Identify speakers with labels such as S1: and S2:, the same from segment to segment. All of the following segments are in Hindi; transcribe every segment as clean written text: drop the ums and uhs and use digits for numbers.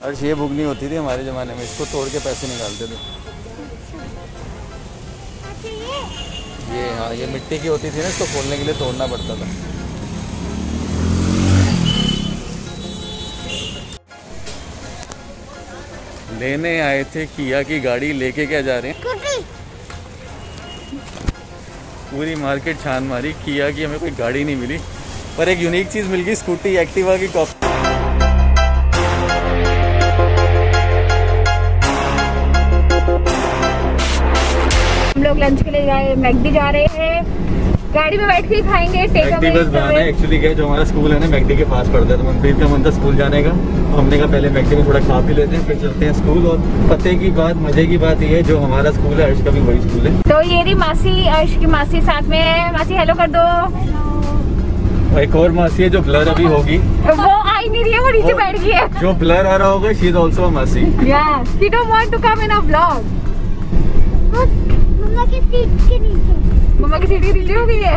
S1: अर्श ये बुक नहीं होती थी हमारे ज़माने में, इसको तोड़ के पैसे निकालते थे। ये हाँ ये मिट्टी की होती थी ना, इसको खोलने के लिए तोड़ना पड़ता था। लेने आए थे किया की गाड़ी, लेके क्या जा रहे हैं? पूरी मार्केट छान मारी, किया की हमें कोई गाड़ी नहीं मिली, पर एक यूनिक चीज़ मिल गई, स्कूटी एक्टिवा की कॉपी।
S2: हम लोग लंच के लिए मैकडी जा रहे हैं, गाड़ी में बैठ के खाएंगे।
S1: मैकडी बस जाना है एक्चुअली, क्या जो हमारा स्कूल है ना मैकडी के पास पड़ता है, तो मनप्रीत का मन था स्कूल जाने का, तो हमने कहा पहले मैकडी में थोड़ा खा पी लेते हैं फिर चलते हैं स्कूल। और पते की बात, मजे की बात ये है जो हमारा स्कूल है अर्श का भी वही स्कूल है।
S2: तो ये रही मासी, अर्श की मासी साथ में है। मासी हेलो कर दो।
S1: एक और मासी है जो ब्लर अभी होगी,
S2: वो आई नहीं रही है, वो नीचे बैठ गई है।
S1: जो ब्लर आ रहा होगा she is also a masi.
S2: Yes, she don't want to come in a vlog.
S3: मम्मा की सीट के नीचे,
S2: मम्मा की सीट के नीचे हो गई है।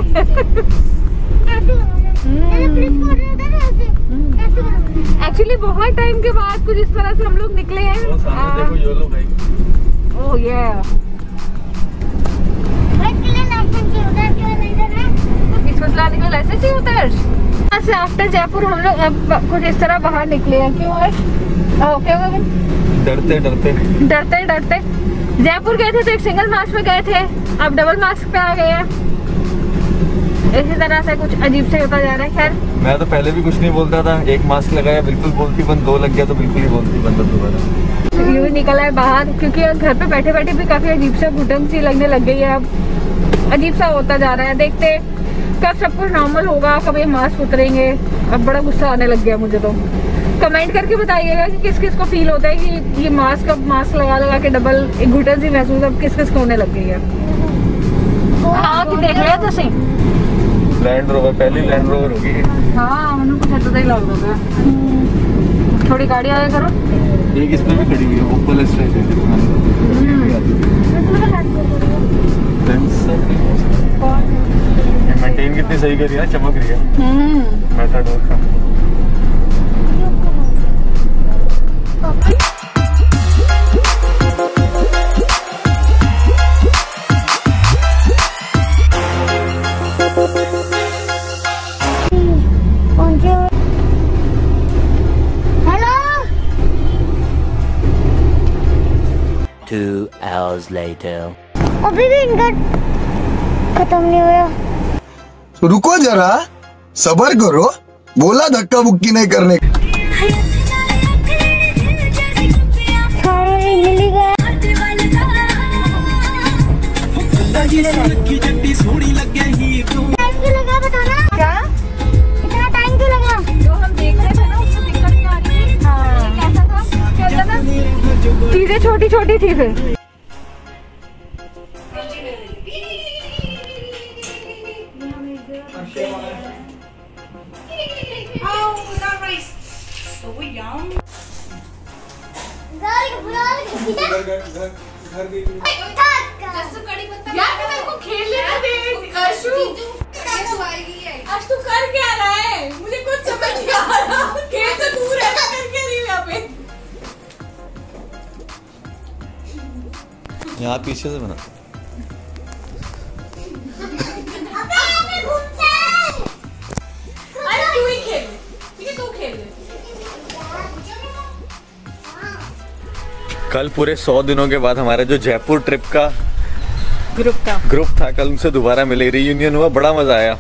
S2: एक्चुअली बहुत टाइम के बाद कुछ इस तरह से हम लोग निकले हैं।
S1: देखो योलो भाई।
S2: ओह ये इसको चलाने के लिए लाइसेंस ही होता है। यहाँ से आफ्टर जयपुर हम लोग अब कुछ इस तरह बाहर निकले हैं। क्यों है? ओके
S1: डरते डरते
S2: डरते डरते जयपुर गए थे तो एक सिंगल मास्क में गए थे, अब डबल मास्क पे आ गए हैं। इसी तरह से कुछ अजीब से होता जा रहा है। खैर
S1: मैं तो पहले भी कुछ नहीं बोलता था, एक मास्क लगाया बिल्कुल बोलती बंद, दो लग गया तो बिल्कुल ही बोलती बंद दोबारा।
S2: यूँ निकला है बाहर, क्योंकि घर पे बैठे बैठे भी काफी अजीब सा घुटन सी लगने लग गई है। अब अजीब सा होता जा रहा है, देखते कब सब कुछ नॉर्मल होगा, कब ये मास्क उतरेंगे। अब बड़ा गुस्सा आने लग गया मुझे तो। कमेंट करके बताइएगा कि किस किस को फील होता है कि ये मास्क अब मास्क लगा लगा के डबल एक घुटन सी महसूस अब किस किस को होने लग गई है। हाँ कि देख लिया तो सही,
S1: लैंड रोवर, पहली लैंड रोवर होगी।
S2: हाँ मैंने कुछ ऐसा ही लग रहा था। थोड़ी गाड़ी आया करो।
S1: एक इसमें भी खड़ी हुई है, ओपल एस मेंटेन कितनी सही करी है, चमक रही है मैटाडोर का।
S4: Two hours later.
S3: अभी भी इनका खत्म नहीं हुआ।
S5: रुको जरा, सबर करो, बोला धक्का बुक्की नहीं करने।
S3: क्या इतना टाइम क्यों लगा?
S2: जो हम देख रहे थे ना उसमें दिक्कत नहीं आ रही थी। हाँ। कैसा था? क्या था? चीजें छोटी छोटी थी फिर। आज तू कर क्या रहा है? मुझे कुछ समझ नहीं आ रहा। खेल तो दूर है, कर क्या रही है यहाँ पे?
S1: यहाँ पीछे से बना।
S2: अरे तू ही खेल, ठीक है तू खेल।
S1: कल पूरे 100 दिनों के बाद हमारे जो जयपुर ट्रिप का ग्रुप था कल उनसे दोबारा मिले, रीयूनियन हुआ, बड़ा मजा आया,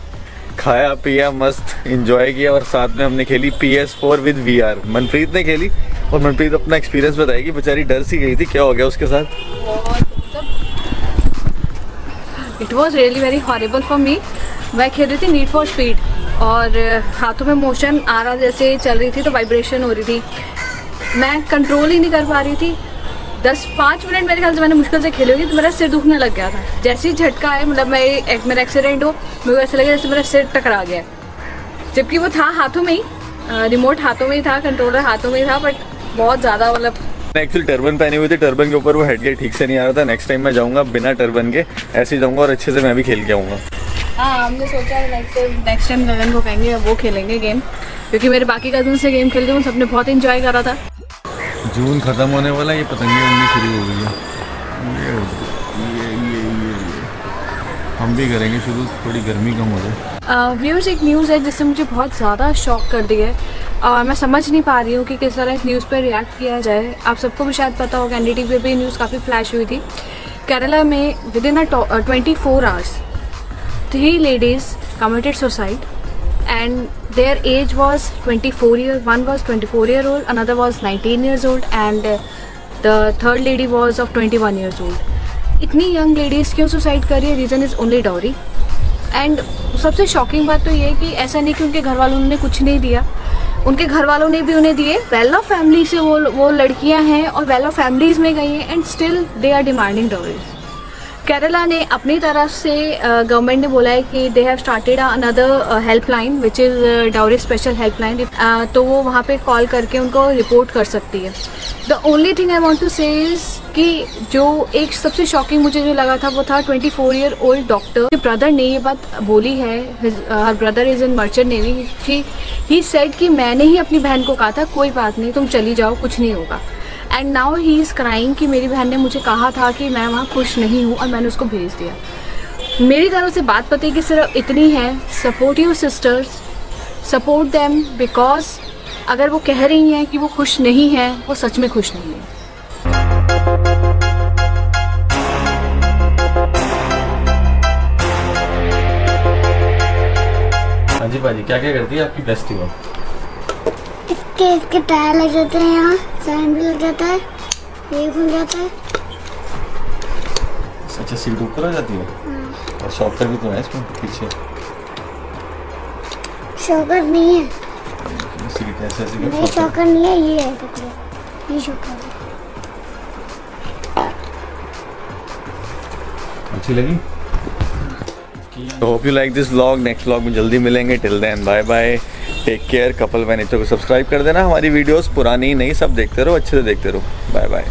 S1: खाया पिया मस्त एंजॉय किया। और साथ में हमने खेली PS4 विद VR। मनप्रीत ने खेली और मनप्रीत अपना एक्सपीरियंस बताएगी, बेचारी डर सी गई थी, क्या हो गया उसके साथ?
S2: It was really very horrible for me. मैं खेल रही थी नीड फॉर स्पीड और हाथों में मोशन आ रहा, जैसे चल रही थी तो वाइब्रेशन हो रही थी, मैं कंट्रोल ही नहीं कर पा रही थी। 10-5 मिनट मेरे ख्याल से मैंने मुश्किल से खेली होगी तो मेरा सिर दुखने लग गया था। जैसे ही झटका है, मतलब मेरा एक्सीडेंट हो, मेरे को ऐसा लगा जैसे मेरा सिर टकरा गया, जबकि वो था हाथों में ही, रिमोट हाथों में ही था, कंट्रोलर हाथों में ही था, बट बहुत ज़्यादा मतलब।
S1: एक्चुअली टर्बन पहनी हुई थी, टर्बन के ऊपर वो हेड गेट ठीक से नहीं आ रहा था। नेक्स्ट टाइम मैं जाऊँगा बिना टर्बन के, ऐसे ही जाऊँगा और अच्छे से मैं भी खेल के आऊँगा।
S2: हाँ हमने सोचा नेक्स्ट टाइम गगन को कहेंगे वो खेलेंगे गेम, क्योंकि मेरे बाकी कजन से गेम खेलते हैं, सबने बहुत इंजॉय करा था।
S1: जून खत्म होने वाला, ये पतंगे उड़नी शुरू हो गई है। ये हम भी करेंगे शुरू, थोड़ी गर्मी कम हो जाए।
S2: व्यूअर्स, एक न्यूज़ है जिससे मुझे बहुत ज़्यादा शॉक कर दिया है। मैं समझ नहीं पा रही हूँ कि किस तरह इस न्यूज़ पर रिएक्ट किया जाए। आप सबको भी शायद पता होगा, NDTV पे भी न्यूज़ काफ़ी फ्लैश हुई थी। केरला में with in 24 hours 3 ladies committed suicide and their age was 24 years. One was 24-year-old, another was 19 years old, and the third lady was of 21 years old. इतनी यंग लेडीज़ क्यों सुसाइड कर रही है? Reason is only dowry. And सबसे शॉकिंग बात तो ये है कि ऐसा नहीं कि उनके घर वालों ने कुछ नहीं दिया, उनके घर वालों ने भी उन्हें दिए। वेल ऑफ फैमिली से वो लड़कियां हैं और वेल ऑफ फैमिलीज़ में गई हैं, and still they are demanding dowries. Kerala ने अपनी तरफ से गवर्नमेंट ने बोला है कि they have started another helpline which is dowry special helpline. तो वो वहाँ पे कॉल करके उनको रिपोर्ट कर सकती है। The only thing I want to say is कि जो एक सबसे शॉकिंग मुझे जो लगा था वो था 24-year-old डॉक्टर। ब्रदर ने ये बात बोली है, her brother is in merchant navy. He said कि मैंने ही अपनी बहन को कहा था कोई बात नहीं, तुम चली जाओ, कुछ नहीं होगा। And now he is crying कि मेरी बहन ने मुझे कहा था कि मैं वहाँ खुश नहीं हूँ और मैंने उसको भेज दिया। मेरी तरफ से बात पता है कि सिर्फ इतनी है, support your sisters, support them, because अगर वो कह रही हैं कि वो खुश नहीं है, वो सच में खुश नहीं है।
S1: हाँ जी भाजी, क्या क्या करती है आपकी बेस्टी में?
S3: इसके टायर लग जाते हैं, यहाँ साइन भी लग जाता है, ये खुल जाता है।
S1: अच्छा, सीट ऊपर आ जाती है। और शॉकर भी तो है इसमें पीछे।
S3: शॉकर नहीं है,
S1: सीट ऐसे ऐसे
S3: नहीं शॉकर नहीं है, ये है कपड़े, ये शॉकर है।
S1: अच्छी लगी? Hope you like this vlog. Next vlog में जल्दी मिलेंगे। Till then bye bye, take care. Couple vanity को सब्सक्राइब कर देना। हमारी वीडियोस पुरानी नई सब देखते रहो, अच्छे से देखते रहो। Bye bye.